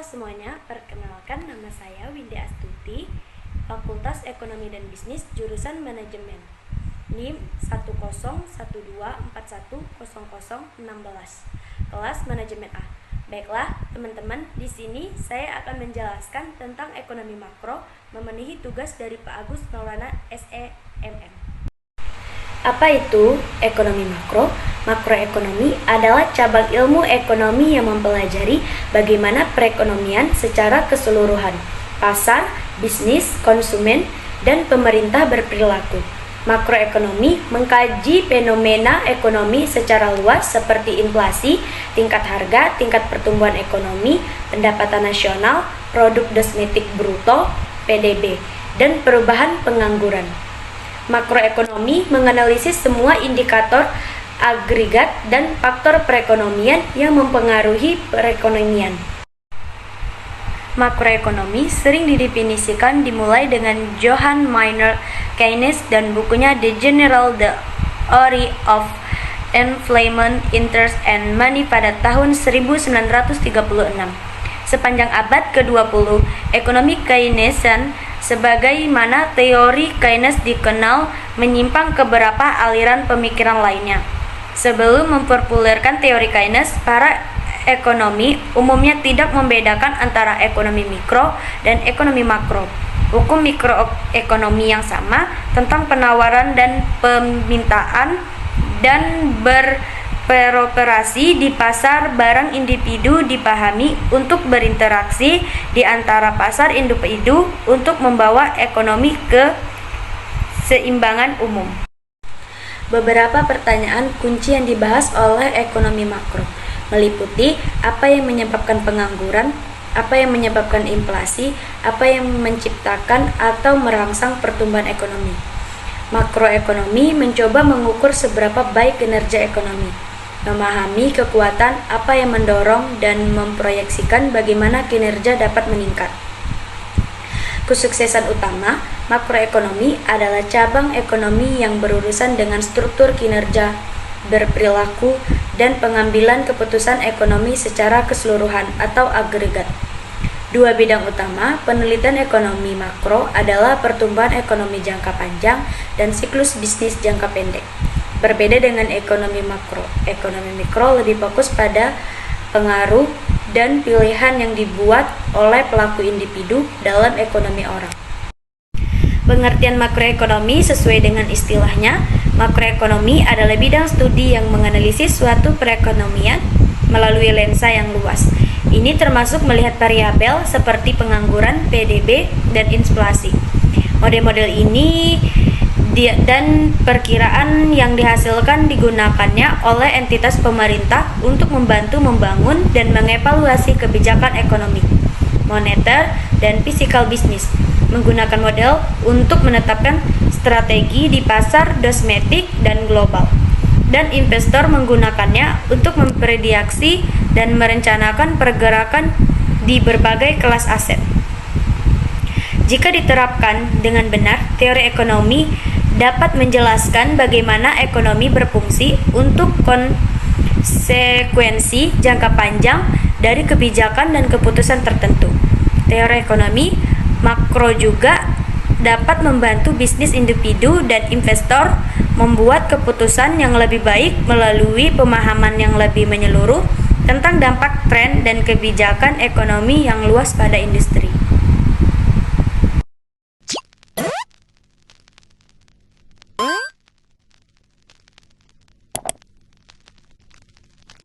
semuanya, perkenalkan nama saya Windy Astuti, Fakultas Ekonomi dan Bisnis, jurusan Manajemen. NIM 10124141016, kelas Manajemen A. Baiklah, teman-teman, di sini saya akan menjelaskan tentang ekonomi makro memenuhi tugas dari Pak Agus Maulana SEMM. Apa itu ekonomi makro? Makroekonomi adalah cabang ilmu ekonomi yang mempelajari bagaimana perekonomian secara keseluruhan, pasar, bisnis, konsumen, dan pemerintah berperilaku. Makroekonomi mengkaji fenomena ekonomi secara luas seperti inflasi, tingkat harga, tingkat pertumbuhan ekonomi, pendapatan nasional, produk domestik bruto, PDB, dan perubahan pengangguran. Makroekonomi menganalisis semua indikator agregat dan faktor perekonomian yang mempengaruhi perekonomian. Makroekonomi sering didefinisikan dimulai dengan Johann Maynard Keynes dan bukunya The General Theory of Employment, Interest and Money pada tahun 1936. Sepanjang abad ke-20, ekonomi Keynesian sebagaimana teori Keynes dikenal menyimpang ke beberapa aliran pemikiran lainnya. Sebelum mempopulerkan teori Keynes, para ekonomi umumnya tidak membedakan antara ekonomi mikro dan ekonomi makro. Hukum mikroekonomi yang sama tentang penawaran dan permintaan dan beroperasi di pasar barang individu dipahami untuk berinteraksi di antara pasar individu untuk membawa ekonomi ke keseimbangan umum. Beberapa pertanyaan kunci yang dibahas oleh ekonomi makro meliputi apa yang menyebabkan pengangguran, apa yang menyebabkan inflasi, apa yang menciptakan atau merangsang pertumbuhan ekonomi. Makroekonomi mencoba mengukur seberapa baik kinerja ekonomi, memahami kekuatan apa yang mendorong dan memproyeksikan bagaimana kinerja dapat meningkat. Kesuksesan utama makroekonomi adalah cabang ekonomi yang berurusan dengan struktur kinerja, berperilaku, dan pengambilan keputusan ekonomi secara keseluruhan atau agregat. Dua bidang utama penelitian ekonomi makro adalah pertumbuhan ekonomi jangka panjang dan siklus bisnis jangka pendek. Berbeda dengan ekonomi makro, ekonomi mikro lebih fokus pada pengaruh dan pilihan yang dibuat oleh pelaku individu dalam ekonomi orang. Pengertian makroekonomi sesuai dengan istilahnya, makroekonomi adalah bidang studi yang menganalisis suatu perekonomian melalui lensa yang luas. Ini termasuk melihat variabel seperti pengangguran, PDB, dan inflasi. Model-model ini dan perkiraan yang dihasilkan digunakannya oleh entitas pemerintah untuk membantu membangun dan mengevaluasi kebijakan ekonomi, moneter, dan fiskal bisnis, menggunakan model untuk menetapkan strategi di pasar domestik dan global, dan investor menggunakannya untuk memprediksi dan merencanakan pergerakan di berbagai kelas aset. Jika diterapkan dengan benar, teori ekonomi dapat menjelaskan bagaimana ekonomi berfungsi untuk konsekuensi jangka panjang dari kebijakan dan keputusan tertentu. Teori ekonomi makro juga dapat membantu bisnis individu dan investor membuat keputusan yang lebih baik melalui pemahaman yang lebih menyeluruh tentang dampak tren dan kebijakan ekonomi yang luas pada industri.